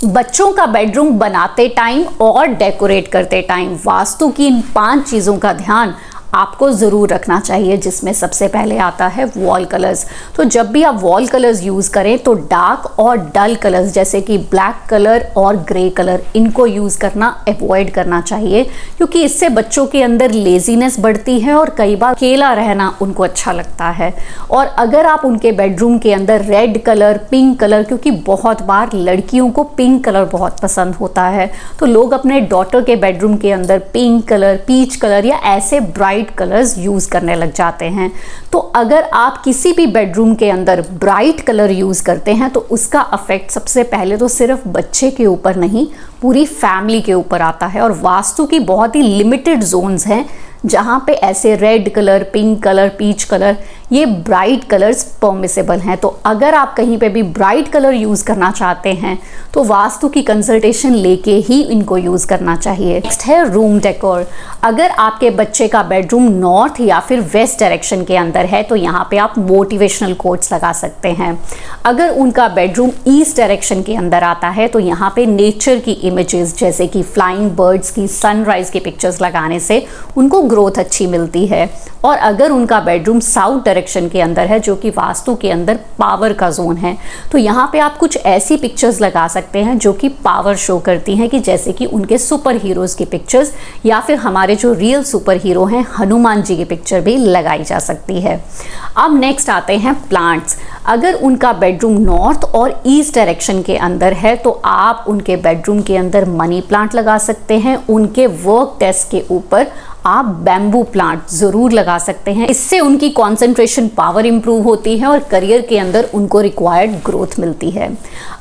बच्चों का बेडरूम बनाते टाइम और डेकोरेट करते टाइम वास्तु की इन 5 चीज़ों का ध्यान आपको ज़रूर रखना चाहिए, जिसमें सबसे पहले आता है वॉल कलर्स। तो जब भी आप वॉल कलर्स यूज़ करें तो डार्क और डल कलर्स जैसे कि ब्लैक कलर और ग्रे कलर, इनको यूज़ करना अवॉइड करना चाहिए, क्योंकि इससे बच्चों के अंदर लेजीनेस बढ़ती है और कई बार अकेला रहना उनको अच्छा लगता है। और अगर आप उनके बेडरूम के अंदर रेड कलर, पिंक कलर, क्योंकि बहुत बार लड़कियों को पिंक कलर बहुत पसंद होता है, तो लोग अपने डॉटर के बेडरूम के अंदर पिंक कलर, पीच कलर या ऐसे ब्राइट कलर्स यूज करने लग जाते हैं। तो अगर आप किसी भी बेडरूम के अंदर ब्राइट कलर यूज करते हैं तो उसका इफेक्ट सबसे पहले तो सिर्फ बच्चे के ऊपर नहीं, पूरी फैमिली के ऊपर आता है। और वास्तु की बहुत ही लिमिटेड जोन्स हैं जहां पे ऐसे red colour, pink colour, peach colour, ये ब्राइट कलर्स परमिसेबल हैं। तो अगर आप कहीं पे भी ब्राइट कलर यूज़ करना चाहते हैं तो वास्तु की कंसल्टेशन लेके ही इनको यूज़ करना चाहिए। नेक्स्ट है रूम डेकोर। अगर आपके बच्चे का बेडरूम नॉर्थ या फिर वेस्ट डायरेक्शन के अंदर है तो यहाँ पे आप मोटिवेशनल कोट्स लगा सकते हैं। अगर उनका बेडरूम ईस्ट डायरेक्शन के अंदर आता है तो यहाँ पे नेचर की इमेजेस जैसे कि फ्लाइंग बर्ड्स की, सनराइज की पिक्चर्स लगाने से उनको ग्रोथ अच्छी मिलती है। और अगर उनका बेडरूम साउथ डायरेक्शन के अंदर है, जो कि वास्तु के अंदर पावर का जोन है, तो यहाँ पे आप कुछ ऐसी पिक्चर्स लगा सकते हैं जो कि पावर शो करती हैं, कि जैसे कि उनके सुपर हीरोज़ की पिक्चर्स या फिर हमारे जो रियल सुपर हीरो हैं हनुमान जी की पिक्चर भी लगाई जा सकती है। अब नेक्स्ट आते हैं प्लांट्स। अगर उनका बेडरूम नॉर्थ और ईस्ट डायरेक्शन के अंदर है तो आप उनके बेडरूम के अंदर मनी प्लांट लगा सकते हैं। उनके वर्क डेस्क के ऊपर आप बैम्बू प्लांट जरूर लगा सकते हैं। इससे उनकी कंसंट्रेशन पावर इंप्रूव होती है और करियर के अंदर उनको रिक्वायर्ड ग्रोथ मिलती है।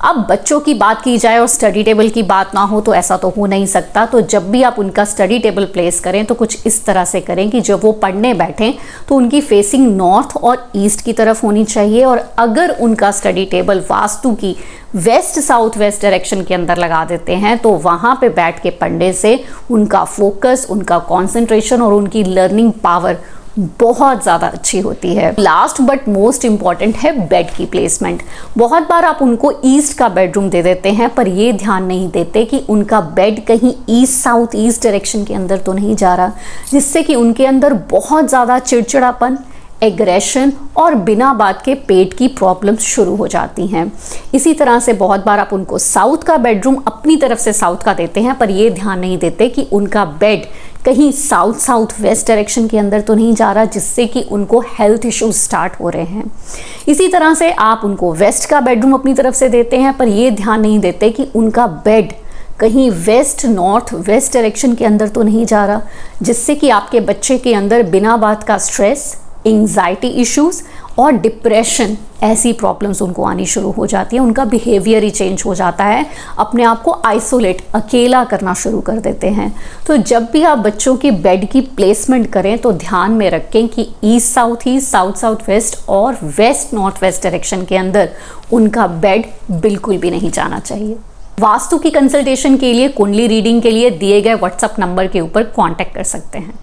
अब बच्चों की बात की जाए और स्टडी टेबल की बात ना हो तो ऐसा तो हो नहीं सकता। तो जब भी आप उनका स्टडी टेबल प्लेस करें तो कुछ इस तरह से करें कि जब वो पढ़ने बैठें तो उनकी फेसिंग नॉर्थ और ईस्ट की तरफ होनी चाहिए। और अगर उनका स्टडी टेबल वास्तु की वेस्ट साउथ वेस्ट डायरेक्शन के अंदर लगा देते हैं तो वहाँ पे बैठ के पढ़ने से उनका फोकस, उनका कंसंट्रेशन और उनकी लर्निंग पावर बहुत ज़्यादा अच्छी होती है। लास्ट बट मोस्ट इम्पॉर्टेंट है बेड की प्लेसमेंट। बहुत बार आप उनको ईस्ट का बेडरूम दे देते हैं पर ये ध्यान नहीं देते कि उनका बेड कहीं ईस्ट साउथ ईस्ट डायरेक्शन के अंदर तो नहीं जा रहा, जिससे कि उनके अंदर बहुत ज़्यादा चिड़चिड़ापन, एग्रेशन और बिना बात के पेट की प्रॉब्लम्स शुरू हो जाती हैं। इसी तरह से बहुत बार आप उनको साउथ का बेडरूम अपनी तरफ से साउथ का देते हैं पर ये ध्यान नहीं देते कि उनका बेड कहीं साउथ साउथ वेस्ट डायरेक्शन के अंदर तो नहीं जा रहा, जिससे कि उनको हेल्थ इश्यूज स्टार्ट हो रहे हैं। इसी तरह से आप उनको वेस्ट का बेडरूम अपनी तरफ से देते हैं पर ये ध्यान नहीं देते कि उनका बेड कहीं वेस्ट नॉर्थ वेस्ट डायरेक्शन के अंदर तो नहीं जा रहा, जिससे कि आपके बच्चे के अंदर बिना बात का स्ट्रेस, एंजाइटी इश्यूज और डिप्रेशन ऐसी प्रॉब्लम्स उनको आनी शुरू हो जाती है। उनका बिहेवियर ही चेंज हो जाता है, अपने आप को आइसोलेट, अकेला करना शुरू कर देते हैं। तो जब भी आप बच्चों की बेड की प्लेसमेंट करें तो ध्यान में रखें कि east south east, south south west और वेस्ट नॉर्थ वेस्ट डायरेक्शन के अंदर उनका बेड बिल्कुल भी नहीं जाना चाहिए। वास्तु की कंसल्टेशन के लिए, कुंडली रीडिंग के लिए दिए गए व्हाट्सएप नंबर के ऊपर कॉन्टैक्ट कर सकते हैं।